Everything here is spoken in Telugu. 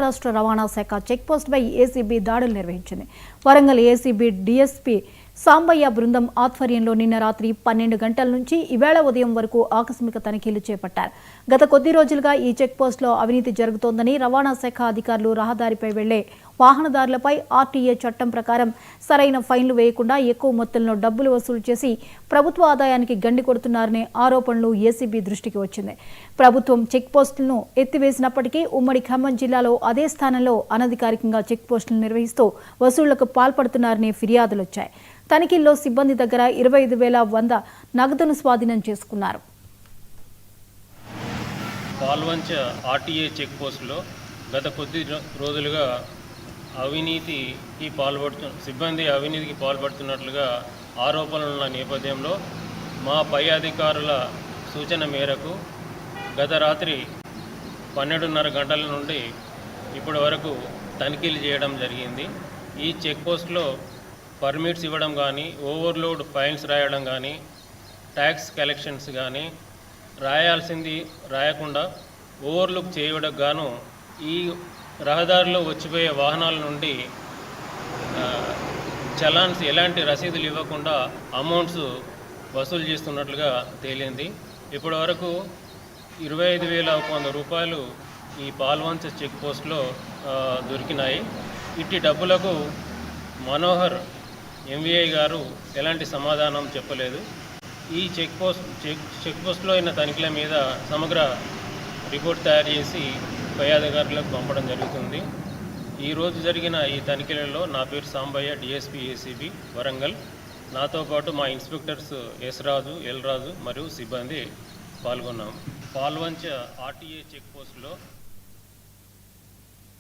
రాష్ట్ర రవాణా శాఖ చెక్పోస్టుపై ఏసీబీ దాడులు నిర్వహించింది. వరంగల్ ఏసీబీ డీఎస్పీ సాంబయ్య బృందం ఆధ్వర్యంలో నిన్న రాత్రి 12 గంటల నుంచి ఈవేళ ఉదయం వరకు ఆకస్మిక తనిఖీలు చేపట్టారు. గత కొద్ది రోజులుగా ఈ చెక్పోస్టులో అవినీతి జరుగుతోందని రవాణా శాఖ అధికారులు రహదారిపై వెళ్లే వాహనదారులపై ఆర్టీఏ చట్టం ప్రకారం సరైన ఫైన్లు వేయకుండా ఎక్కువ మొత్తంలో డబ్బులు వసూలు చేసి ప్రభుత్వ ఆదాయానికి గండి కొడుతున్నారనే ఆరోపణలు ఏసీబీ దృష్టికి వచ్చింది. ప్రభుత్వం చెక్పోస్టులను ఎత్తివేసినప్పటికీ ఉమ్మడి ఖమ్మం జిల్లాలో అదే స్థానంలో అనధికారికంగా చెక్పోస్టులు నిర్వహిస్తూ వసూళ్లకు పాల్పడుతున్నారనే ఫిర్యాదులు వచ్చాయి. తనిఖీల్లో సిబ్బంది దగ్గర 25,100 నగదును స్వాధీనం చేసుకున్నారు. పాల్వంచ ఆర్టీఏ చెక్ పోస్టులో గత కొద్ది రోజులుగా సిబ్బంది అవినీతికి పాల్పడుతున్నట్లుగా ఆరోపణలున్న నేపథ్యంలో మా పై అధికారుల సూచన మేరకు గత రాత్రి 12:30 గంటల నుండి ఇప్పటి వరకు తనిఖీలు చేయడం జరిగింది. ఈ చెక్ పోస్టులో పర్మిట్స్ ఇవ్వడం కానీ, ఓవర్లోడ్ ఫైన్స్ రాయడం కానీ, ట్యాక్స్ కలెక్షన్స్ కానీ రాయాల్సింది రాయకుండా ఓవర్లుక్ చేయడం గాను ఈ రహదారిలో వచ్చిపోయే వాహనాల నుండి చలాన్స్ ఎలాంటి రసీదులు ఇవ్వకుండా అమౌంట్స్ వసూలు చేస్తున్నట్లుగా తేలింది. ఇప్పటి వరకు 25,100 రూపాయలు ఈ పాల్వంచ చెక్ పోస్ట్లో దొరికినాయి. ఇట్టి డబ్బులకు మనోహర్ ఎంవీఐ గారు ఎలాంటి సమాధానం చెప్పలేదు. ఈ చెక్ పోస్ట్లో అయిన తనిఖీల మీద సమగ్ర రిపోర్ట్ తయారు చేసి పై అధికారులకు పంపడం జరుగుతుంది. ఈరోజు జరిగిన ఈ తనిఖీలలో నా పేరు సాంబయ్య, డిఎస్పీ ఏసీబీ వరంగల్. నాతో పాటు మా ఇన్స్పెక్టర్స్ ఎస్ రాజు, ఎల్ రాజు మరియు సిబ్బంది పాల్గొన్నాం. పాల్వంచ ఆర్టీఏ చెక్ పోస్టులో